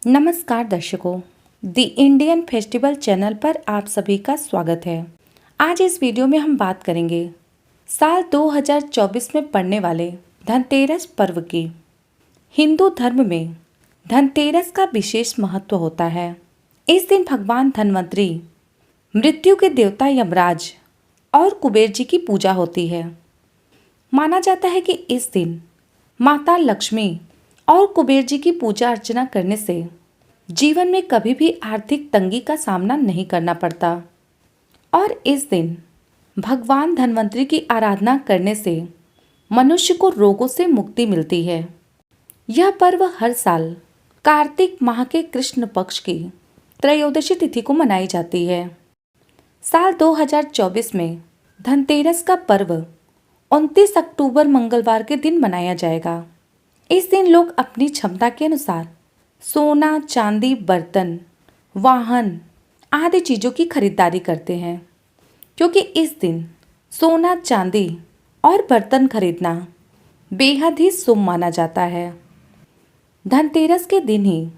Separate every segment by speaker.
Speaker 1: नमस्कार दर्शकों, the Indian festival channel पर आप सभी का स्वागत है। आज इस वीडियो में हम बात करेंगे साल 2024 में पड़ने वाले धनतेरस पर्व की। हिंदू धर्म में धनतेरस का विशेष महत्व होता है। इस दिन भगवान धन्वंतरी, मृत्यु के देवता यमराज और कुबेर जी की पूजा होती है। माना जाता है कि इस दिन माता लक्ष्मी और कुबेर जी की पूजा अर्चना करने से जीवन में कभी भी आर्थिक तंगी का सामना नहीं करना पड़ता और इस दिन भगवान धन्वंतरी की आराधना करने से मनुष्य को रोगों से मुक्ति मिलती है। यह पर्व हर साल कार्तिक माह के कृष्ण पक्ष की त्रयोदशी तिथि को मनाई जाती है। साल 2024 में धनतेरस का पर्व 29 अक्टूबर मंगलवार के दिन मनाया जाएगा। इस दिन लोग अपनी क्षमता के अनुसार सोना, चांदी, बर्तन, वाहन आदि चीज़ों की खरीदारी करते हैं, क्योंकि इस दिन सोना, चांदी और बर्तन खरीदना बेहद ही शुभ माना जाता है। धनतेरस के दिन ही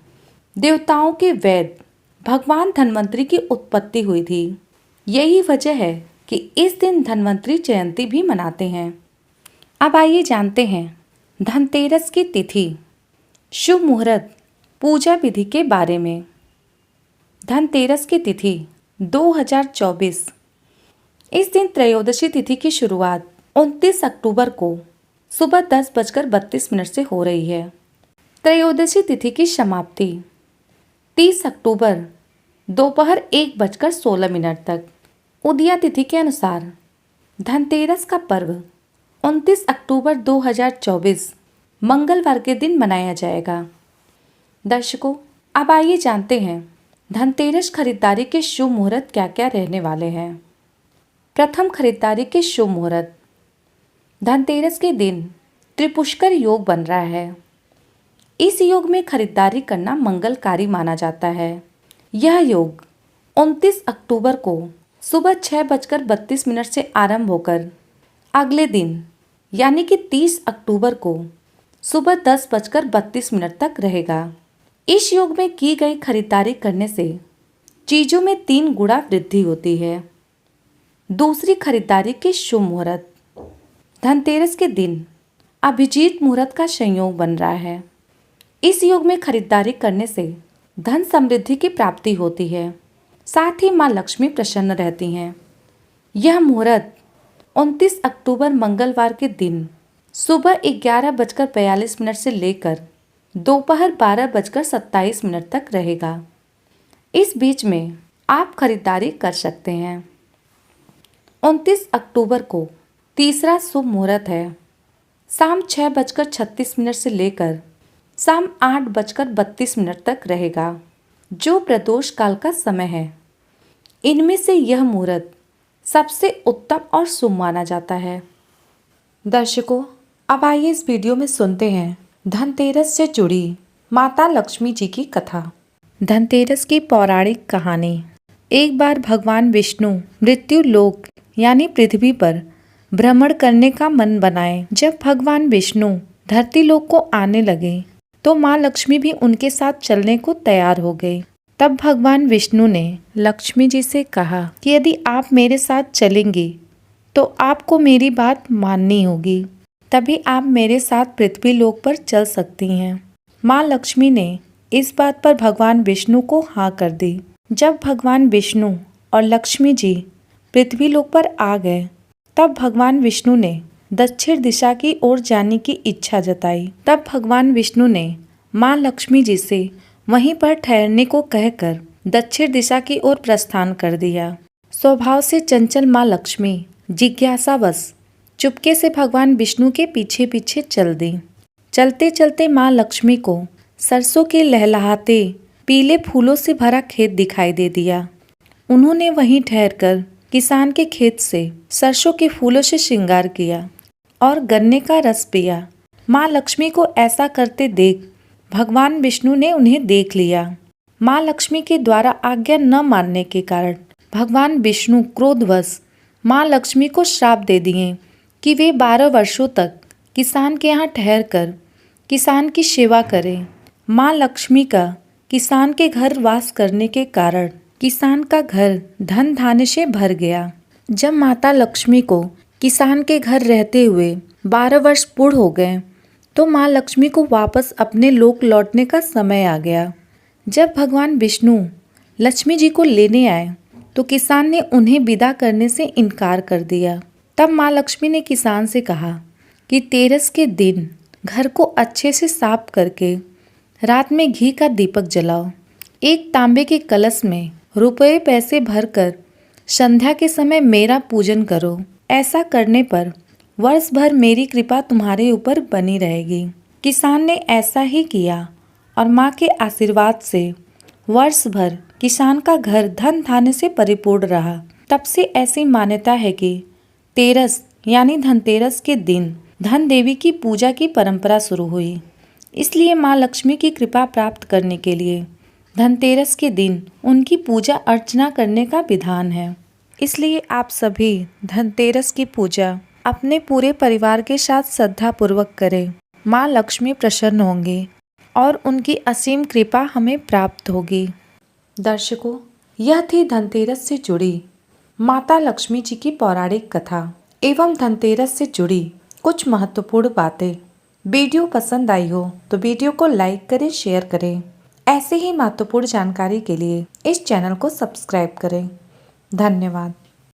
Speaker 1: देवताओं के वैद्य भगवान धन्वंतरी की उत्पत्ति हुई थी। यही वजह है कि इस दिन धन्वंतरी जयंती भी मनाते हैं। अब आइए जानते हैं धनतेरस की तिथि, शुभ मुहूर्त, पूजा विधि के बारे में। धनतेरस की तिथि 2024। इस दिन त्रयोदशी तिथि की शुरुआत 29 अक्टूबर को सुबह 10:32 से हो रही है। त्रयोदशी तिथि की समाप्ति 30 अक्टूबर दोपहर 1:16 तक। उदया तिथि के अनुसार धनतेरस का पर्व 29 अक्टूबर 2024 मंगलवार के दिन मनाया जाएगा। दर्शकों, अब आइए जानते हैं धनतेरस खरीदारी के शुभ मुहूर्त क्या क्या रहने वाले हैं। प्रथम, खरीदारी के शुभ मुहूर्त। धनतेरस के दिन त्रिपुष्कर योग बन रहा है। इस योग में खरीदारी करना मंगलकारी माना जाता है। यह योग 29 अक्टूबर को सुबह 6:32 से आरंभ होकर अगले दिन यानी कि 30 अक्टूबर को सुबह 10:32 तक रहेगा। इस योग में की गई खरीदारी करने से चीज़ों में 3 गुना वृद्धि होती है। दूसरी, खरीदारी के शुभ मुहूर्त। धनतेरस के दिन अभिजीत मुहूर्त का संयोग बन रहा है। इस योग में खरीदारी करने से धन समृद्धि की प्राप्ति होती है, साथ ही माँ लक्ष्मी प्रसन्न रहती हैं। यह मुहूर्त 29 अक्टूबर मंगलवार के दिन सुबह 11:42 से लेकर दोपहर 12:27 तक रहेगा। इस बीच में आप खरीदारी कर सकते हैं। 29 अक्टूबर को तीसरा शुभ मुहूर्त है। शाम 6:36 से लेकर शाम 8:32 तक रहेगा, जो प्रदोष काल का समय है। इनमें से यह मुहूर्त सबसे उत्तम और शुभ माना जाता है। दर्शकों, अब आइए इस वीडियो में सुनते हैं धनतेरस से जुड़ी माता लक्ष्मी जी की कथा। धनतेरस की पौराणिक कहानी। एक बार भगवान विष्णु मृत्यु लोक यानी पृथ्वी पर भ्रमण करने का मन बनाए। जब भगवान विष्णु धरती लोक को आने लगे तो माँ लक्ष्मी भी उनके साथ चलने को तैयार हो गई। तब भगवान विष्णु ने लक्ष्मी जी से कहा कि यदि आप मेरे साथ चलेंगी तो आपको मेरी बात माननी होगी, तभी आप मेरे साथ पृथ्वी लोक पर चल सकती हैं। माँ लक्ष्मी ने इस बात पर भगवान विष्णु को हाँ कर दी। जब भगवान विष्णु और लक्ष्मी जी पृथ्वी लोक पर आ गए, तब भगवान विष्णु ने दक्षिण दिशा की ओर जाने की इच्छा जताई। तब भगवान विष्णु ने माँ लक्ष्मी जी से वहीं पर ठहरने को कहकर दक्षिण दिशा की ओर प्रस्थान कर दिया। स्वभाव से चंचल माँ लक्ष्मी जिज्ञासावश चुपके से भगवान विष्णु के पीछे पीछे चल दी। चलते चलते माँ लक्ष्मी को सरसों के लहलहाते पीले फूलों से भरा खेत दिखाई दे दिया। उन्होंने वहीं ठहरकर किसान के खेत से सरसों के फूलों से श्रृंगार किया और गन्ने का रस पिया। माँ लक्ष्मी को ऐसा करते देख भगवान विष्णु ने उन्हें देख लिया। माँ लक्ष्मी के द्वारा आज्ञा न मानने के कारण भगवान विष्णु क्रोधवश माँ लक्ष्मी को श्राप दे दिए कि वे 12 वर्षों तक किसान के यहाँ ठहरकर किसान की सेवा करें। माँ लक्ष्मी का किसान के घर वास करने के कारण किसान का घर धन धान्य से भर गया। जब माता लक्ष्मी को किसान के घर रहते हुए 12 वर्ष पूर्ण हो गए तो माँ लक्ष्मी को वापस अपने लोक लौटने का समय आ गया। जब भगवान विष्णु लक्ष्मी जी को लेने आए तो किसान ने उन्हें विदा करने से इनकार कर दिया। तब माँ लक्ष्मी ने किसान से कहा कि तेरस के दिन घर को अच्छे से साफ करके रात में घी का दीपक जलाओ। एक तांबे के कलश में रुपए पैसे भरकर संध्या के समय मेरा पूजन करो। ऐसा करने पर वर्ष भर मेरी कृपा तुम्हारे ऊपर बनी रहेगी। किसान ने ऐसा ही किया और माँ के आशीर्वाद से वर्ष भर किसान का घर धन धान्य से परिपूर्ण रहा। तब से ऐसी मान्यता है कि तेरस यानी धनतेरस के दिन धन देवी की पूजा की परंपरा शुरू हुई। इसलिए माँ लक्ष्मी की कृपा प्राप्त करने के लिए धनतेरस के दिन उनकी पूजा अर्चना करने का विधान है। इसलिए आप सभी धनतेरस की पूजा अपने पूरे परिवार के साथ श्रद्धापूर्वक करें। माँ लक्ष्मी प्रसन्न होंगी और उनकी असीम कृपा हमें प्राप्त होगी। दर्शकों, यह थी धनतेरस से जुड़ी माता लक्ष्मी जी की पौराणिक कथा एवं धनतेरस से जुड़ी कुछ महत्वपूर्ण बातें। वीडियो पसंद आई हो तो वीडियो को लाइक करें, शेयर करें। ऐसे ही महत्वपूर्ण जानकारी के लिए इस चैनल को सब्सक्राइब करें। धन्यवाद।